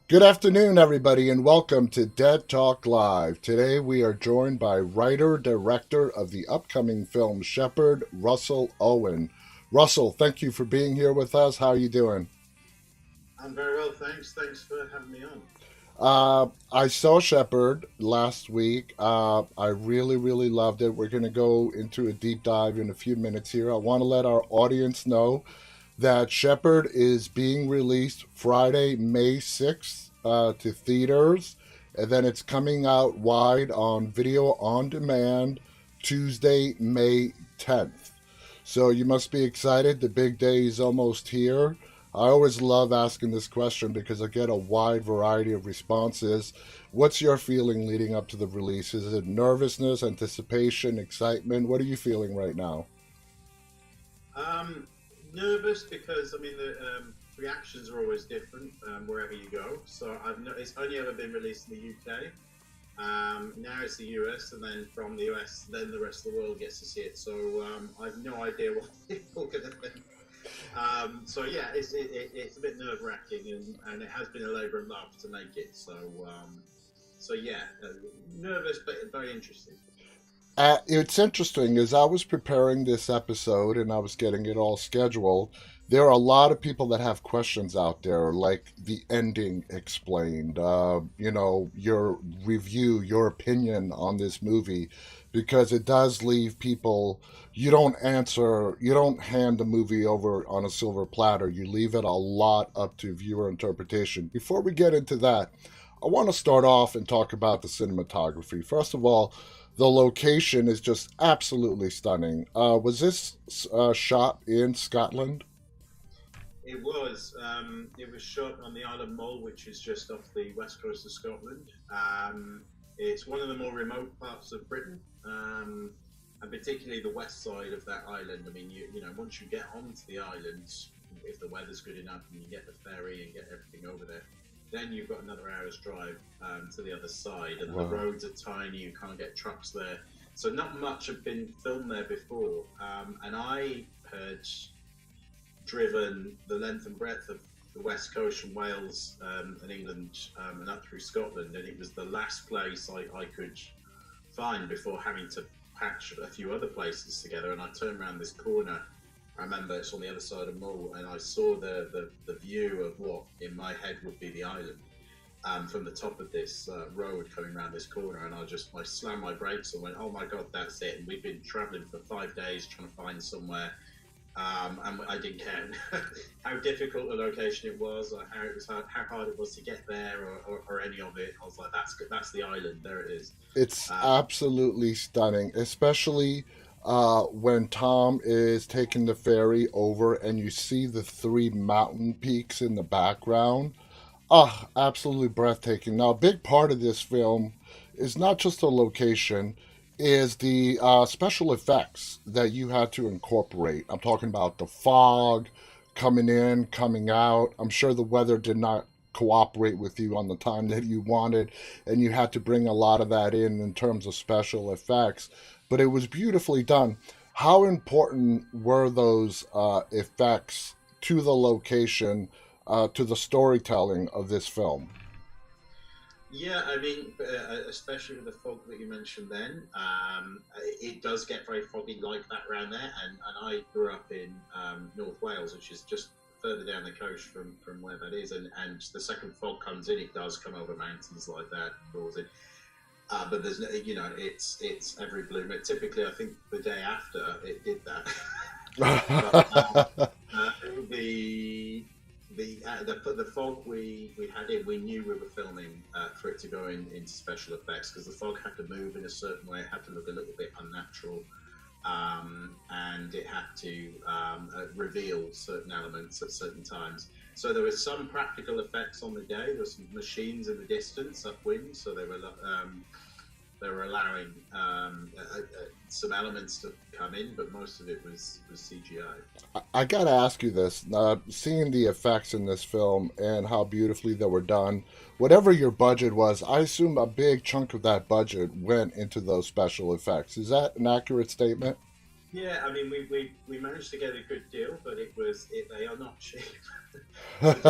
Good afternoon, everybody, and welcome to Dead Talk Live. Today we are joined by writer-director of the upcoming film Shepherd, Russell Owen. Russell, thank you for being here with us. How are you doing? I'm very well, thanks. Thanks for having me on. I saw Shepherd last week. I really, really loved it. We're going to go into a deep dive in a few minutes here. I want to let our audience know that Shepherd is being released Friday, May 6th to theaters, and then it's coming out wide on video on demand Tuesday, May 10th. So you must be excited. The big day is almost here. I always love asking this question because I get a wide variety of responses. What's your feeling leading up to the release? Is it nervousness, anticipation, excitement? What are you feeling right now? Um, Nervous because the reactions are always different wherever you go. So it's only ever been released in the UK. Now it's the US, and then from the US, then the rest of the world gets to see it. So I've no idea what people are going to think. So yeah, it's a bit nerve wracking, and it has been a labour of love to make it. So yeah, nervous but very interesting. It's interesting as I was preparing this episode and I was getting it all scheduled. There are a lot of people that have questions out there, like the ending explained. Your review, your opinion on this movie, because it does leave people. You don't answer. You don't hand the movie over on a silver platter. You leave it a lot up to viewer interpretation. Before we get into that, I want to start off and talk about the cinematography. First of all, the location is just absolutely stunning. Was this shot in Scotland? It was shot on the Isle of Mull, which is just off the west coast of Scotland. It's one of the more remote parts of Britain, and particularly the west side of that island. I mean, once you get onto the island, if the weather's good enough and you get the ferry and get everything over there, then you've got another hour's drive to the other side, and the Wow. roads are tiny. You can't get trucks there, so not much had been filmed there before. And I had driven the length and breadth of the west coast from Wales and England and up through Scotland, and it was the last place I could find before having to patch a few other places together. And I turned around this corner. I remember it's on the other side of Mull, and I saw the view of what in my head would be the island from the top of this road coming around this corner. And I slammed my brakes and went, "Oh my god, that's it!" And we've been traveling for 5 days trying to find somewhere, and I didn't care how difficult the location it was, or how hard it was to get there, or any of it. I was like, that's the island. There it is. It's Um, absolutely stunning, especially when Tom is taking the ferry over and you see the three mountain peaks in the background. Ah, absolutely breathtaking. Now, a big part of this film is not just the location, is the special effects that you had to incorporate. I'm talking about the fog coming in, coming out. I'm sure the weather did not cooperate with you on the time that you wanted, and you had to bring a lot of that in terms of special effects. But it was beautifully done. How important were those effects to the location, to the storytelling of this film? Yeah, especially with the fog that you mentioned then, it does get very foggy like that around there. And I grew up in North Wales, which is just further down the coast from where that is. And the second fog comes in, it does come over mountains like that and roars in. But there's no, it's every blue. But typically, I think the day after it did that. But uh, the fog we had in, we knew we were filming for it to go into special effects, because the fog had to move in a certain way, it had to look a little bit unnatural, and it had to reveal certain elements at certain times. So there were some practical effects on the day. There were some machines in the distance upwind, so they were allowing some elements to come in, but most of it was CGI. I gotta ask you this: seeing the effects in this film and how beautifully they were done, whatever your budget was, I assume a big chunk of that budget went into those special effects. Is that an accurate statement? Yeah, I mean, we managed to get a good deal, but they are not cheap. to do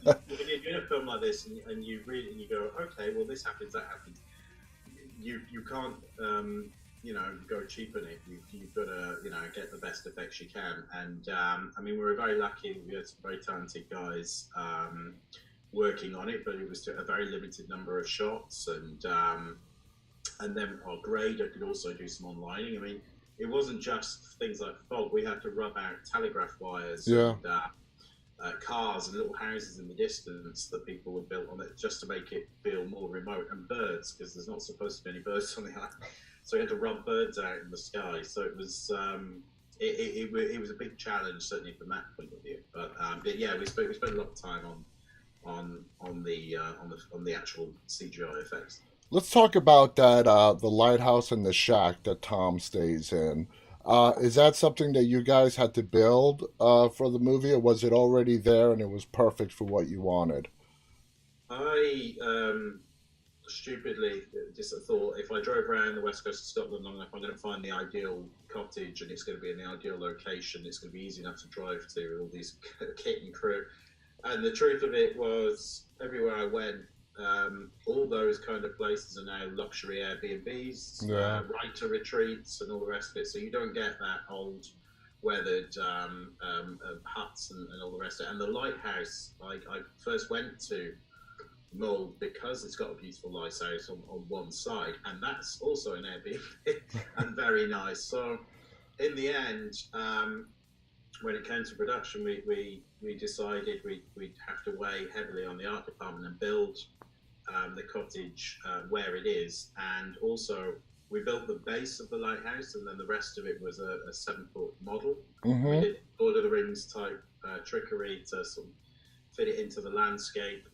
when you're doing a film like this and you read it and you go, okay, well this happens, that happens. You can't go cheap on it. You've got to get the best effects you can. And I mean, we were very lucky. We had some very talented guys working on it, but it was a very limited number of shots. And then our grader could also do some onlining. I mean, it wasn't just things like fog. We had to rub out telegraph wires Yeah. and cars and little houses in the distance that people would build on it just to make it feel more remote, and birds, because there's not supposed to be any birds on the island. So we had to rub birds out in the sky. So it was a big challenge, certainly from that point of view. But yeah, we spent a lot of time on the actual CGI effects. Let's talk about that the lighthouse and the shack that Tom stays in. Is that something that you guys had to build for the movie, or was it already there and it was perfect for what you wanted? I stupidly just thought if I drove around the west coast of Scotland long enough, I'm going to find the ideal cottage and it's going to be in the ideal location. It's going to be easy enough to drive to with all these kit and crew. And the truth of it was, everywhere I went, all those kind of places are now luxury Airbnbs, Yeah. writer retreats, and all the rest of it. So you don't get that old weathered huts and all the rest of it. And the lighthouse, I first went to Mull because it's got a beautiful lighthouse on one side, and that's also an Airbnb and very nice. So in the end, when it came to production, we decided we'd have to weigh heavily on the art department and build the cottage where it is, and also we built the base of the lighthouse, and then the rest of it was a 7 foot model, and we Mm-hmm. did Lord of the Rings type trickery to sort of fit it into the landscape.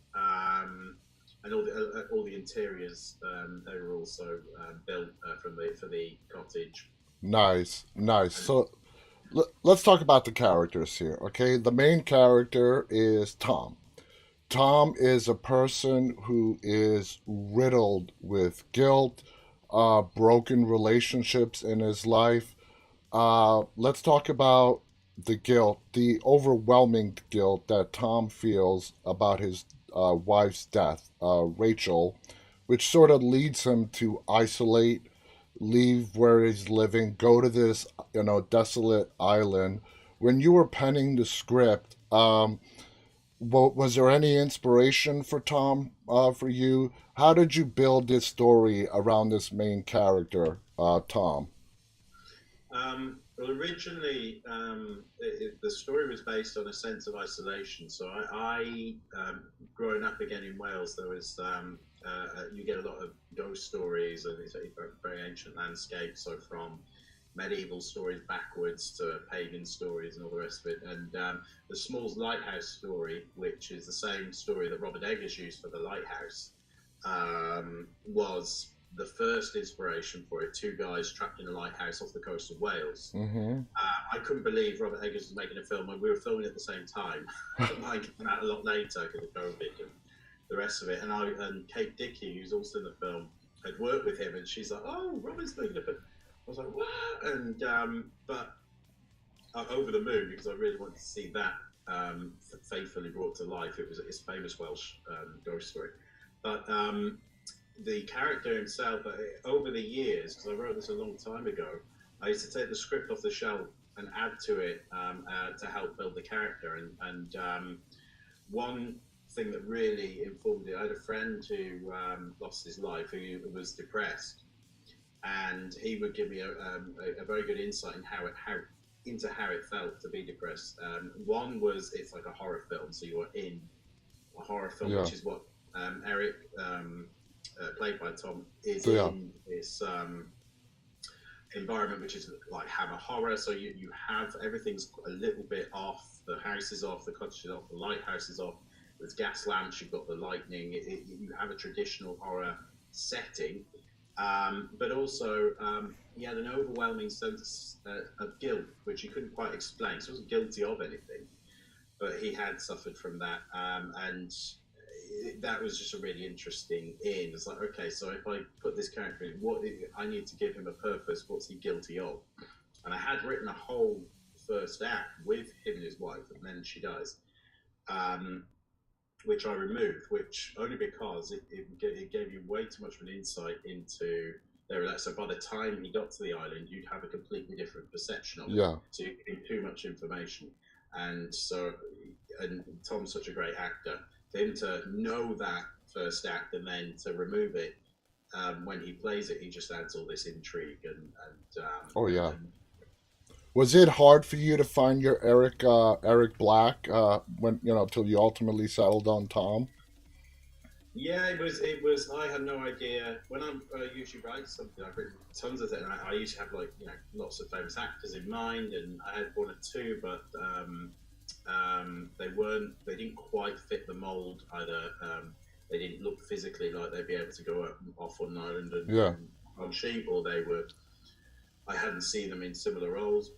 And all the interiors they were also built for the cottage. Nice, nice. And So let's talk about the characters here, okay? The main character is Tom. Tom is a person who is riddled with guilt, broken relationships in his life. Let's talk about the guilt, the overwhelming guilt that Tom feels about his wife's death, Rachel, which sort of leads him to isolate, leave where he's living, go to this, desolate island. When you were penning the script, was there any inspiration for Tom, for you? How did you build this story around this main character, Tom? well, originally, the story was based on a sense of isolation. So growing up again in Wales, there was you get a lot of ghost stories, and it's a very ancient landscape. So from medieval stories backwards to pagan stories and all the rest of it. And the Smalls Lighthouse story, which is the same story that Robert Eggers used for the lighthouse, was the first inspiration for it. Two guys trapped in a lighthouse off the coast of Wales. Mm-hmm. I couldn't believe Robert Eggers was making a film, and we were filming at the same time. Mine came out a lot later because of COVID and the rest of it. And Kate Dickey, who's also in the film, had worked with him, and she's like, "Oh, Robert's making a film." I was like, "What?" And but over the moon, because I really wanted to see that faithfully brought to life. It's a famous Welsh ghost story, but the character himself, over the years, because I wrote this a long time ago, I used to take the script off the shelf and add to it to help build the character. And one thing that really informed it, I had a friend who lost his life, who was depressed, and he would give me a very good insight in how it felt to be depressed. One was, it's like a horror film, so you're in a horror film, Yeah. which is what Eric, played by Tom, is Yeah. in this environment, which is like Hammer horror. So you have everything's a little bit off. The house is off, the cottage is off, the lighthouse is off. There's gas lamps. You've got the lightning. You have a traditional horror setting, but also he had an overwhelming sense of guilt, which he couldn't quite explain. So he wasn't guilty of anything, but he had suffered from that, and that was just a really interesting in. It's like, okay, so if I put this character in, what I need to give him a purpose. What's he guilty of? and I had written a whole first act with him and his wife, and then she dies. Um, which I removed, which only because it gave you way too much of an insight into their relationship. So by the time he got to the island, you'd have a completely different perception of it. Yeah. So you gave too much information, and so and Tom's such a great actor. For him to know that first act and then to remove it when he plays it, he just adds all this intrigue Oh yeah. and Was it hard for you to find your Eric Black when till you ultimately settled on Tom? yeah, it was. It was. I had no idea when I'm usually write something. I've written tons of it, and I usually have like lots of famous actors in mind, and I had one or two, but they weren't. They didn't quite fit the mold either. They didn't look physically like they'd be able to go off on an island Yeah. and on sheep, or they were. I hadn't seen them in similar roles,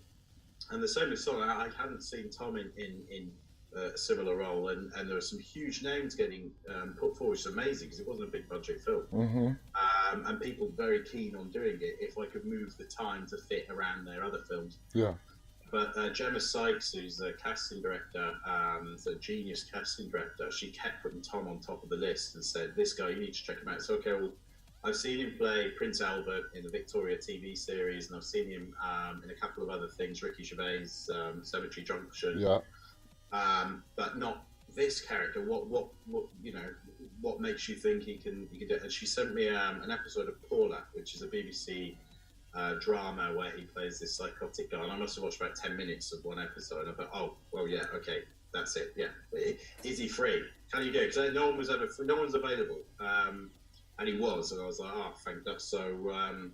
and the same with Son. I hadn't seen Tom in a similar role, and there were some huge names getting put forward, which is amazing because it wasn't a big budget film, Mm-hmm. and people very keen on doing it if I could move the time to fit around their other films. Yeah. But Gemma Sykes, who's a casting director, a genius casting director, she kept putting Tom on top of the list and said, "This guy, you need to check him out." So okay, well, I've seen him play Prince Albert in the Victoria TV series, and I've seen him in a couple of other things, Ricky Gervais, Cemetery Junction, Yeah. but not this character. What makes you think he can do it? And she sent me an episode of Paula, which is a BBC drama where he plays this psychotic guy. And I must have watched about 10 minutes of one episode. And I thought, oh, well, yeah, okay, that's it. Yeah, is he free? Can you do it? Because no one's available. And he was, and I was like, oh, thank God. So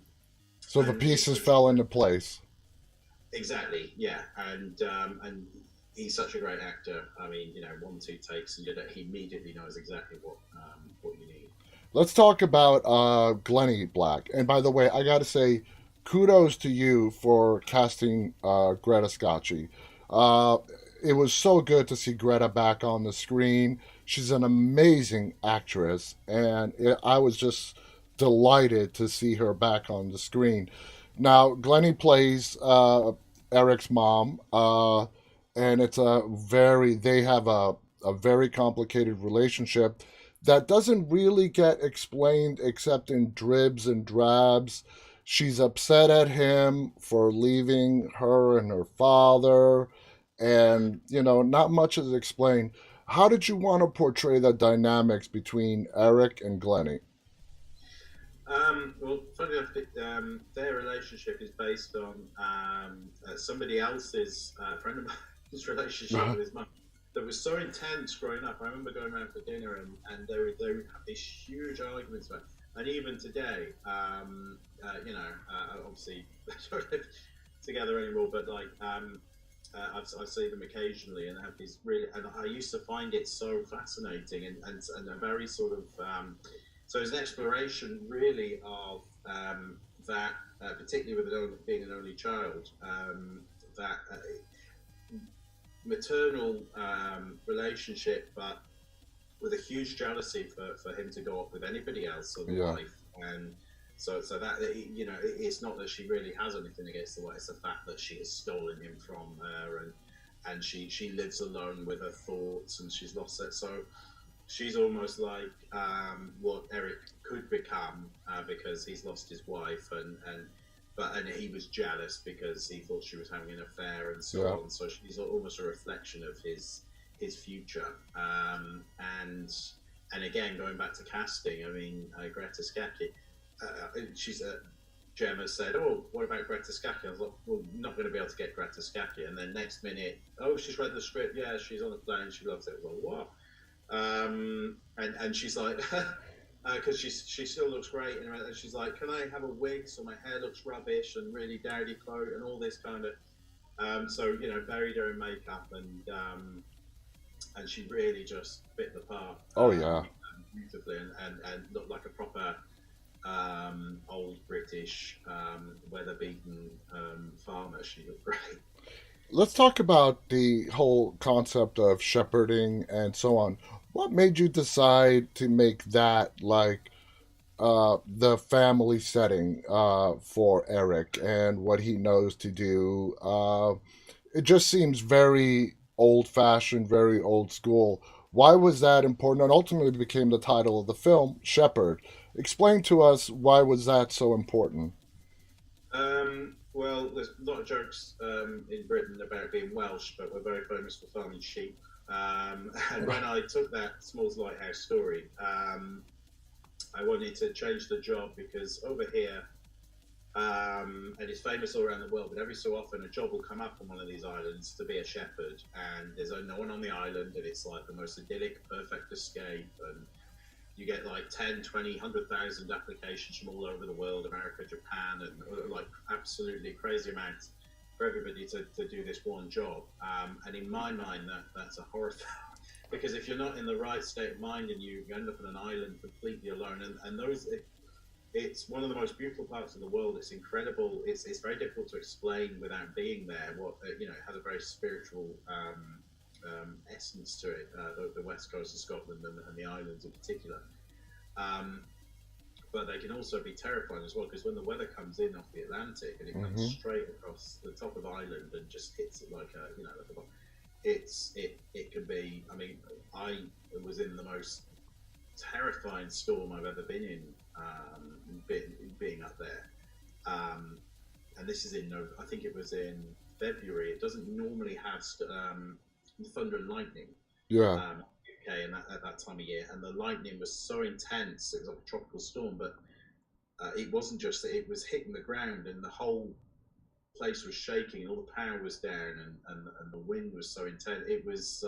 the pieces fell into place. Exactly, yeah, and he's such a great actor. I mean, 1, 2 takes, and he immediately knows exactly what you need. Let's talk about Glennie Black. And by the way, I got to say, kudos to you for casting Greta Scacchi. Uh, it was so good to see Greta back on the screen. She's an amazing actress, and I was just delighted to see her back on the screen. Now, Glennie plays Eric's mom, and they have a very complicated relationship that doesn't really get explained except in dribs and drabs. She's upset at him for leaving her and her father, and not much is explained. How did you want to portray the dynamics between Eric and Glennie? Well, funny enough, their relationship is based on somebody else's friend of mine's relationship with his mum that was so intense growing up. I remember going around for dinner and they would have these huge arguments about. And even today, obviously they don't live together anymore, but like I see them occasionally and have these really. And I used to find it so fascinating and a very sort of. So it's an exploration really of that, particularly with being an only child, that maternal relationship, but with a huge jealousy for him to go off with anybody else or the Yeah. wife. And so that, it's not that she really has anything against the wife, it's the fact that she has stolen him from her and she lives alone with her thoughts and she's lost it. So she's almost like what Eric could become because he's lost his wife and he was jealous because he thought she was having an affair and so Yeah. on. So she's almost a reflection of his future. And again, going back to casting, I mean, Greta Scacchi, she's Gemma said, "Oh, what about Greta Scacchi?" I was like, "Well, not going to be able to get Greta Scacchi." And then next minute, "Oh, she's read the script. Yeah, she's on the plane. She loves it." I was like, "What?" And she's like, because she still looks great, and she's like, "Can I have a wig so my hair looks rubbish and really dowdy clothes and all this kind of." So buried her in makeup and she really just fit the part Oh yeah. beautifully and looked like a proper old British weather-beaten farmer. She looked great. Let's talk about the whole concept of shepherding and so on. What made you decide to make that like the family setting for Eric and what he knows to do. It just seems very old fashioned, very old school. Why was that important? And ultimately became the title of the film, Shepherd. Explain to us why was that so important? Well, there's a lot of jokes in Britain about being Welsh, but we're very famous for farming sheep. And when I took that Smalls Lighthouse story, I wanted to change the job because over here, and it's famous all around the world, but every so often a job will come up on one of these islands to be a shepherd, and there's no one on the island, and it's like the most idyllic, perfect escape, and you get like 10, 20, 100,000 applications from all over the world, America, Japan, and like absolutely crazy amounts for everybody to do this one job. And in my mind, that's a horror film. Because if you're not in the right state of mind and you end up on an island completely alone, and it's one of the most beautiful parts of the world. It's incredible. It's very difficult to explain without being there. What it has a very spiritual essence to it. The west coast of Scotland and the islands in particular. Um, but they can also be terrifying as well because when the weather comes in off the Atlantic and it comes Mm-hmm. straight across the top of Ireland and just hits it like a it can be. I mean, I was in the most terrifying storm I've ever been in, being up there. Um, and this is I think it was in February. It doesn't normally have thunder and lightning Yeah. UK and at that time of year, and the lightning was so intense. It was like a tropical storm, but it wasn't just that; it was hitting the ground, and the whole place was shaking, and all the power was down, and the wind was so intense. It was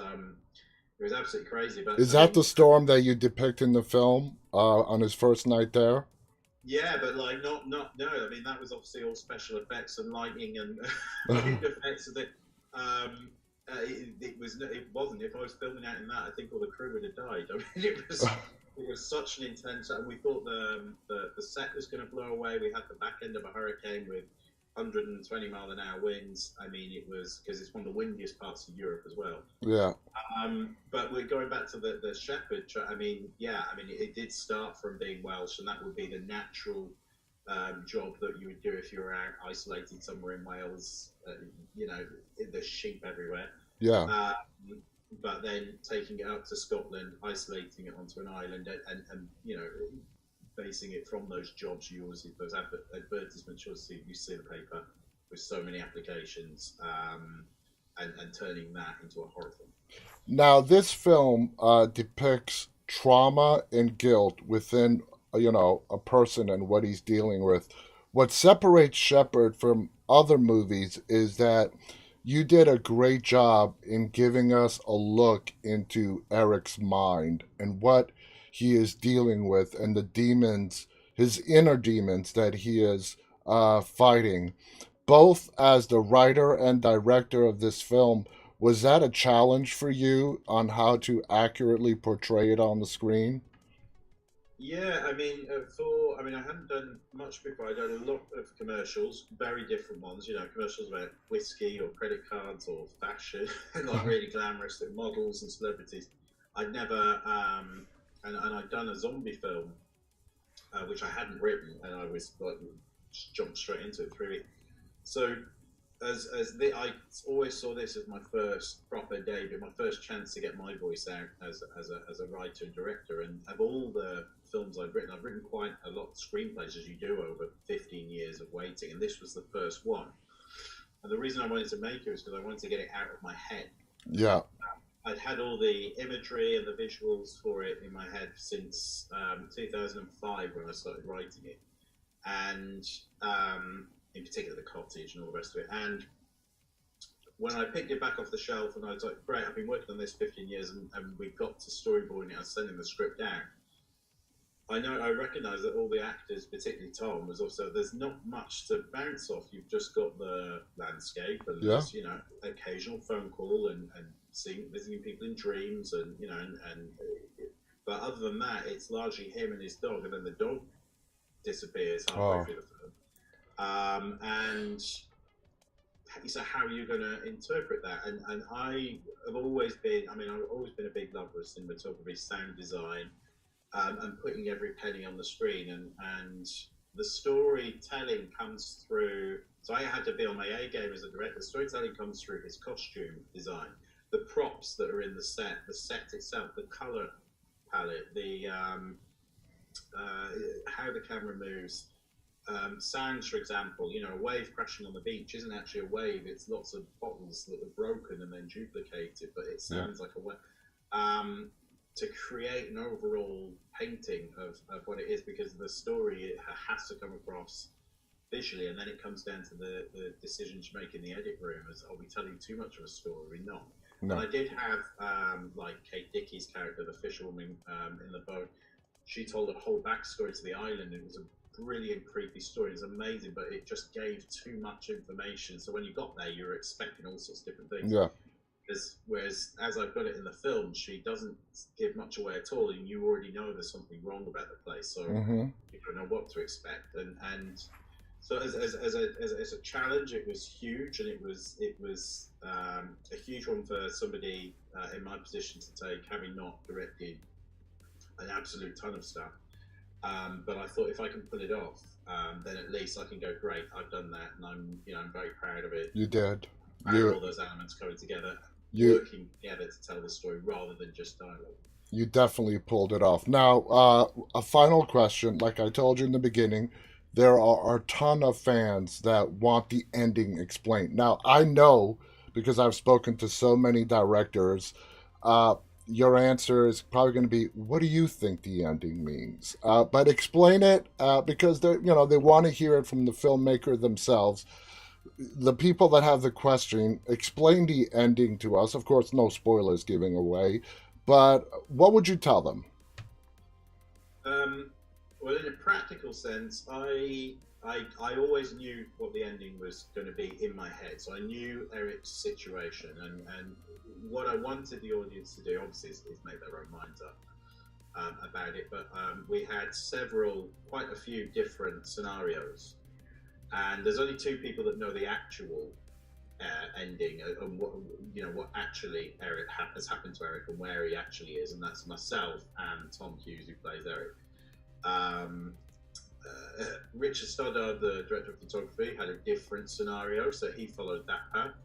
absolutely crazy. But Is I that mean, the storm that you depict in the film on his first night there? yeah, but like not no. I mean, that was obviously all special effects and lightning and wind effects. And it wasn't. If I was filming out in that, I think all the crew would have died. I mean, it was such an intense. And we thought the set was going to blow away. We had the back end of a hurricane with 120-mile-an-hour winds. I mean, it was because it's one of the windiest parts of Europe as well. Yeah. But we're going back to the shepherd. I mean, yeah, I mean, it did start from being Welsh, and that would be the natural job that you would do if you were out isolated somewhere in Wales. There's sheep everywhere. Yeah. Um, but then taking it up to Scotland, isolating it onto an island, and basing it from those jobs you always see, those advertisements you see in the paper with so many applications, and turning that into a horror film. Now, this film depicts trauma and guilt within, a person and what he's dealing with. What separates Shepard from other movies is that you did a great job in giving us a look into Eric's mind and what he is dealing with and the demons, his inner demons that he is fighting. Both as the writer and director of this film, was that a challenge for you on how to accurately portray it on the screen? Yeah, I mean, I hadn't done much before. I'd done a lot of commercials, very different ones. Commercials about whiskey or credit cards or fashion, and like really glamorous models and celebrities. I'd never, and I'd done a zombie film, which I hadn't written, and I was like just jumped straight into it 3 weeks. So I always saw this as my first proper debut, my first chance to get my voice out as a writer and director. And of all the films I've written quite a lot of screenplays as you do over 15 years of waiting, and this was the first one. And the reason I wanted to make it was because I wanted to get it out of my head. Yeah. I'd had all the imagery and the visuals for it in my head since 2005 when I started writing it, and in particular the cottage and all the rest of it. And when I picked it back off the shelf and I was like, great, I've been working on this 15 years and we got to storyboarding it, I was sending the script out. I recognise that all the actors, particularly Tom, was also there's not much to bounce off. You've just got the landscape and Yeah. there's occasional phone call and visiting people in dreams and but other than that, it's largely him and his dog, and then the dog disappears halfway Oh. through the film. And so how are you going to interpret that? And I have always been, I've always been a big lover of cinematography, sound design, and putting every penny on the screen, and the storytelling comes through. So I had to be on my A game as a director. The storytelling comes through his costume design, the props that are in the set itself, the color palette, the how the camera moves, sounds, for example. You know, a wave crashing on the beach isn't actually a wave; it's lots of bottles that are broken and then duplicated, but it Yeah. sounds like a wave. To create an overall painting of what it is, because the story it has to come across visually, and then it comes down to the decisions you make in the edit room. As are we telling too much of a story? Are we not? And No. I did have like Kate Dickey's character, the fisherwoman in the boat. She told a whole backstory to the island. It was a brilliant, creepy story. It was amazing, but it just gave too much information. So when you got there, you were expecting all sorts of different things. Yeah. Whereas, as I've got it in the film, she doesn't give much away at all, and you already know there's something wrong about the place, so Hmm. you don't know what to expect. And so as a challenge, it was huge, and it was a huge one for somebody in my position to take, having not directed an absolute ton of stuff. But I thought if I can pull it off, then at least I can go, great, I've done that, and I'm very proud of it. You did. Proud of You all those elements coming together, you working together to tell the story rather than just dialogue. you definitely pulled it off. Now, a final question. Like I told you in the beginning, there are a ton of fans that want the ending explained. Now, I know because I've spoken to so many directors. Uh, your answer is probably going to be, "What do you think the ending means?" But explain it because they want to hear it from the filmmaker themselves. The people that have the question, explain the ending to us. Of course, no spoilers giving away, but what would you tell them? Um, well, in a practical sense, I always knew what the ending was going to be in my head. So I knew Eric's situation, and what I wanted the audience to do, obviously, is make their own minds up about it. But we had quite a few different scenarios, and there's only two people that know the actual ending and what actually has happened to Eric and where he actually is, and that's myself and Tom Hughes, who plays Eric. Um, Richard Stoddard, the director of photography, had a different scenario, so he followed that path.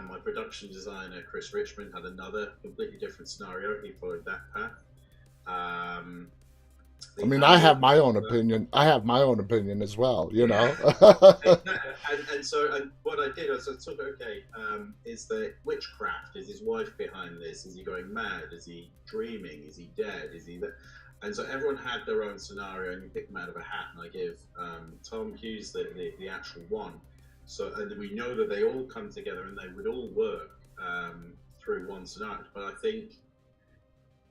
My production designer, Chris Richmond, had another completely different scenario. He followed that path. Um, I the mean, I have my own animator, opinion. I have my own opinion as well, you yeah. know? And what I did was I took, okay, is there witchcraft? Is his wife behind this? Is he going mad? Is he dreaming? Is he dead? Is he that? And so everyone had their own scenario, and you pick them out of a hat. And I give Tom Hughes the actual one. So, and we know that they all come together and they would all work through one scenario. But I think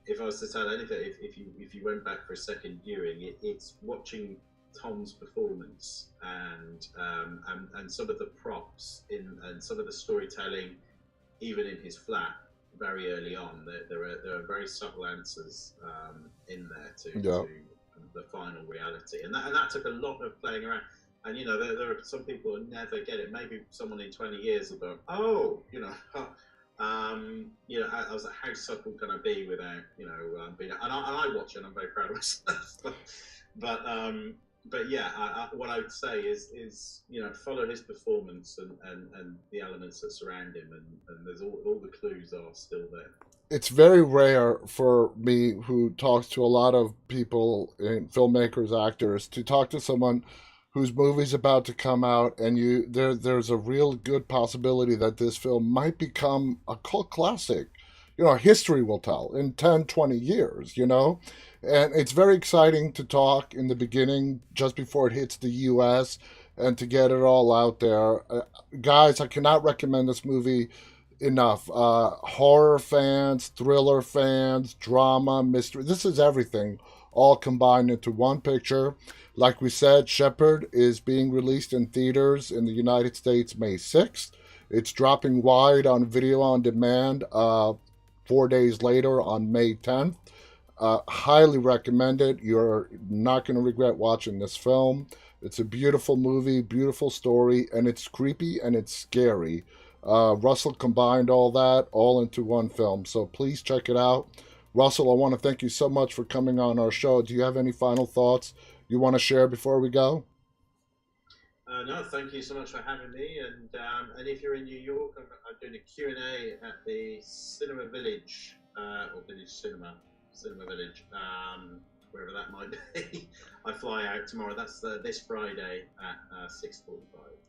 if I was to tell anything, if you went back for a second viewing, it's watching Tom's performance and some of the props and some of the storytelling, even in his flat very early on. There are very subtle answers in there Yeah. to the final reality, and that took a lot of playing around. And there are some people who never get it. Maybe someone in 20 years will go, oh, I was like, how subtle can I be without, being? And I watch it, and I'm very proud of myself. But yeah, what I would say is follow his performance and the elements that surround him, and there's all the clues are still there. It's very rare for me, who talks to a lot of people, and filmmakers, actors, to talk to someone whose movie's about to come out, and there's a real good possibility that this film might become a cult classic. History will tell in 10, 20 years, and it's very exciting to talk in the beginning, just before it hits the US, and to get it all out there. Guys, I cannot recommend this movie enough. Horror fans, thriller fans, drama, mystery. This is everything all combined into one picture. Like we said, Shepherd is being released in theaters in the United States May 6th. It's dropping wide on video on demand 4 days later on May 10th. Highly recommend it. You're not going to regret watching this film. It's a beautiful movie, beautiful story, and it's creepy and it's scary. Russell combined all that all into one film. So please check it out. Russell, I want to thank you so much for coming on our show. Do you have any final thoughts you want to share before we go? No, thank you so much for having me. And if you're in New York, I'm doing a Q&A at the Cinema Village, or Village Cinema Village, wherever that might be. I fly out tomorrow. That's this Friday at 6:45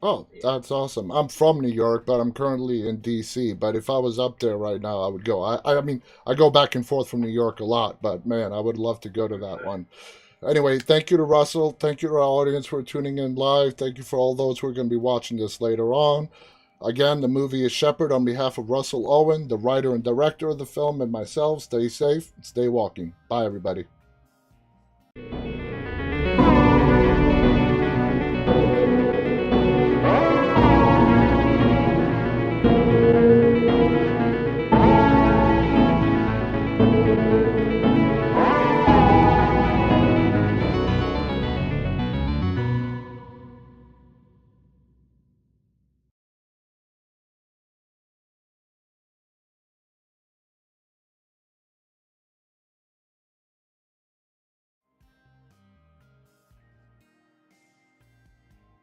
Oh, p.m. that's awesome. I'm from New York, but I'm currently in DC. But if I was up there right now, I would go. I mean, I go back and forth from New York a lot, but man, I would love to go to that Okay. one. Anyway, thank you to Russell. Thank you to our audience for tuning in live. Thank you for all those who are going to be watching this later on. Again, the movie is Shepherd on behalf of Russell Owen, the writer and director of the film, and myself. Stay safe, stay walking. Bye, everybody.